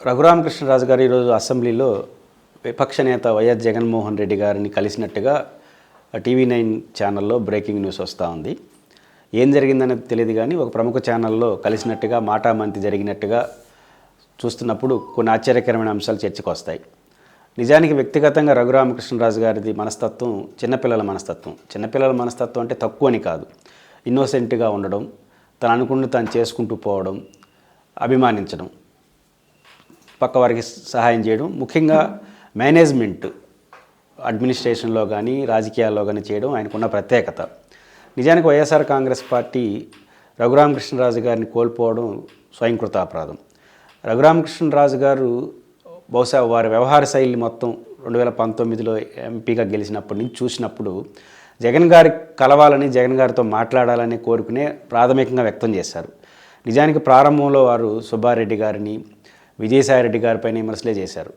రఘురామకృష్ణరాజు గారు ఈరోజు అసెంబ్లీలో విపక్ష నేత వైఎస్ జగన్మోహన్ రెడ్డి గారిని కలిసినట్టుగా టీవీ9 ఛానల్లో బ్రేకింగ్ న్యూస్ వస్తూ ఉంది. ఏం జరిగిందనేది తెలియదు కానీ ఒక ప్రముఖ ఛానల్లో కలిసినట్టుగా మాటామంతి జరిగినట్టుగా చూస్తున్నప్పుడు కొన్ని ఆశ్చర్యకరమైన అంశాలు చర్చకు వస్తాయి. నిజానికి వ్యక్తిగతంగా రఘురామకృష్ణరాజు గారిది మనస్తత్వం చిన్నపిల్లల మనస్తత్వం. చిన్నపిల్లల మనస్తత్వం అంటే తక్కువ అని కాదు, ఇన్నోసెంట్గా ఉండడం, తను అనుకున్నది తాను చేసుకుంటూ పోవడం, అభిమానించడం, పక్క వారికి సహాయం చేయడం, ముఖ్యంగా మేనేజ్మెంట్ అడ్మినిస్ట్రేషన్లో కానీ రాజకీయాల్లో కానీ చేయడం ఆయనకున్న ప్రత్యేకత. నిజానికి వైఎస్ఆర్ కాంగ్రెస్ పార్టీ రఘురామకృష్ణరాజు గారిని కోల్పోవడం స్వయంకృతాపరాధం. రఘురామకృష్ణరాజు గారు బహుశా వారి వ్యవహార శైలి మొత్తం 2019లో ఎంపీగా గెలిచినప్పటి నుంచి చూసినప్పుడు జగన్ గారి కలవాలని, జగన్ గారితో మాట్లాడాలని కోరుకునే ప్రాథమికంగా వ్యక్తం చేశారు. నిజానికి ప్రారంభంలో వారు సుబ్బారెడ్డి గారిని, విజయసాయిరెడ్డి గారిపైన విమర్శలే చేశారు.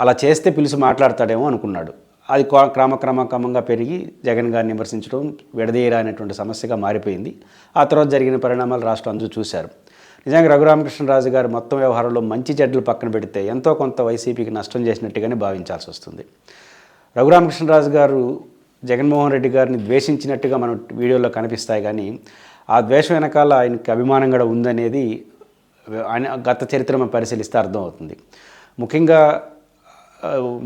అలా చేస్తే పిలిచి మాట్లాడతాడేమో అనుకున్నాడు. అది క్రమంగా పెరిగి జగన్ గారిని విమర్శించడం విడదీయరా అనేటువంటి సమస్యగా మారిపోయింది. ఆ తర్వాత జరిగిన పరిణామాలు రాష్ట్రం అందరూ చూశారు. నిజంగా రఘురామకృష్ణరాజు గారు మొత్తం వ్యవహారంలో మంచి చెడ్డలు పక్కన పెడితే ఎంతో కొంత వైసీపీకి నష్టం చేసినట్టుగానే భావించాల్సి వస్తుంది. రఘురామకృష్ణరాజు గారు జగన్మోహన్ రెడ్డి గారిని ద్వేషించినట్టుగా మనం వీడియోలో కనిపిస్తాయి, కానీ ఆ ద్వేషం వెనకాల ఆయనకి అభిమానం కూడా ఉందనేది ఆయన గత చరిత్ర మనం పరిశీలిస్తే అర్థమవుతుంది. ముఖ్యంగా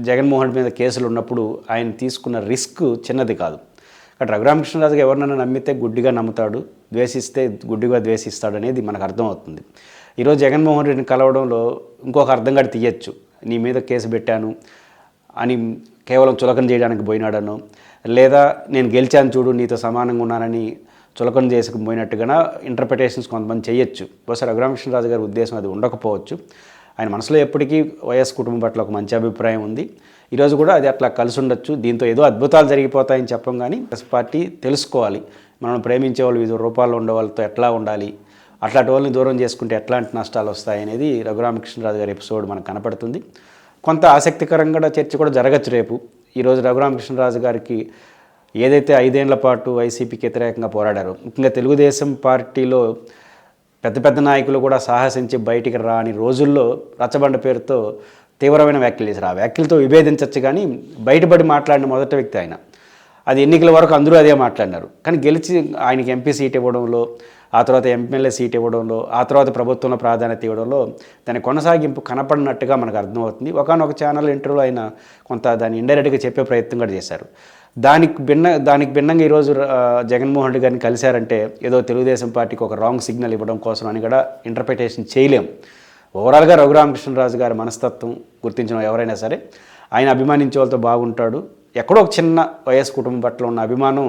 జగన్మోహన్ మీద కేసులు ఉన్నప్పుడు ఆయన తీసుకున్న రిస్క్ చిన్నది కాదు. అక్కడ రఘురామకృష్ణరాజుగా ఎవరినైనా నమ్మితే గుడ్డిగా నమ్ముతాడు, ద్వేషిస్తే గుడ్డిగా ద్వేషిస్తాడు అనేది మనకు అర్థమవుతుంది. ఈరోజు జగన్మోహన్ రెడ్డిని కలవడంలో ఇంకొక అర్థం కూడా తీయచ్చు. నీ మీద కేసు పెట్టాను అని కేవలం చులకన చేయడానికి పోయినాడను, లేదా నేను గెలిచాను చూడు నీతో సమానంగా ఉన్నానని చులకన చేసుకుపోయినట్టుగా ఇంటర్ప్రిటేషన్స్ కొంతమంది చేయొచ్చు. బహుశా రఘురామకృష్ణరాజు గారి ఉద్దేశం అది ఉండకపోవచ్చు. ఆయన మనసులో ఎప్పటికీ వైఎస్ కుటుంబం పట్ల ఒక మంచి అభిప్రాయం ఉంది. ఈరోజు కూడా అది అట్లా కలిసి ఉండొచ్చు. దీంతో ఏదో అద్భుతాలు జరిగిపోతాయని చెప్పం, కానీ పార్టీ తెలుసుకోవాలి, మనం ప్రేమించే వాళ్ళు వివిధ రూపాల్లో ఉండే వాళ్ళతో ఎట్లా ఉండాలి, అట్లాంటి వాళ్ళని దూరం చేసుకుంటే ఎట్లాంటి నష్టాలు వస్తాయి అనేది రఘురామకృష్ణరాజు గారి ఎపిసోడ్ మనకు కనపడుతుంది. కొంత ఆసక్తికరంగా చర్చ కూడా జరగచ్చు రేపు. ఈరోజు రఘురామకృష్ణరాజు గారికి ఏదైతే 5 ఏళ్ల పాటు వైసీపీకి వ్యతిరేకంగా పోరాడారో, ముఖ్యంగా తెలుగుదేశం పార్టీలో పెద్ద పెద్ద నాయకులు కూడా సాహసించి బయటికి రాని రోజుల్లో రచ్చబండ పేరుతో తీవ్రమైన వ్యాఖ్యలు చేశారు. ఆ వ్యాఖ్యలతో విభేదించవచ్చు, కానీ బయటపడి మాట్లాడిన మొదటి వ్యక్తి ఆయన. అది ఎన్నికల వరకు అందరూ అదే మాట్లాడినారు. కానీ గెలిచి ఆయనకి ఎంపీ సీట్ ఇవ్వడంలో, ఆ తర్వాత ఎమ్మెల్యే సీట్ ఇవ్వడంలో, ఆ తర్వాత ప్రభుత్వంలో ప్రాధాన్యత ఇవ్వడంలో దాని కొనసాగింపు కనపడినట్టుగా మనకు అర్థమవుతుంది. ఒకనొక ఛానల్ ఇంటర్వ్యూలో ఆయన కొంత దాన్ని ఇండైరెక్ట్గా చెప్పే ప్రయత్నం కూడా చేశారు. దానికి భిన్నంగా ఈరోజు జగన్మోహన్ రెడ్డి గారిని కలిశారంటే ఏదో తెలుగుదేశం పార్టీకి ఒక రాంగ్ సిగ్నల్ ఇవ్వడం కోసం అని కూడా ఇంటర్ప్రిటేషన్ చేయలేం. ఓవరాల్గా రఘురామకృష్ణరాజు గారి మనస్తత్వం గుర్తించిన ఎవరైనా సరే ఆయన అభిమానించే వాళ్ళతో బాగుంటాడు. ఎక్కడో ఒక చిన్న వైఎస్ కుటుంబం పట్ల ఉన్న అభిమానం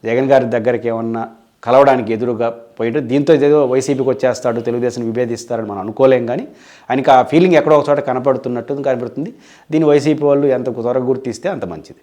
జగన్ గారి దగ్గరికి ఏమన్నా కలవడానికి ఎదురుగా పోయి దీంతో ఏదో వైసీపీకి వచ్చేస్తాడు, తెలుగుదేశం విభేదిస్తారని మనం అనుకోలేం, కానీ ఆయనకి ఆ ఫీలింగ్ ఎక్కడో ఒక చోట కనపడుతున్నట్టు కనపడుతుంది. దీన్ని వైసీపీ వాళ్ళు ఎంత త్వరగా గుర్తిస్తే అంత మంచిది.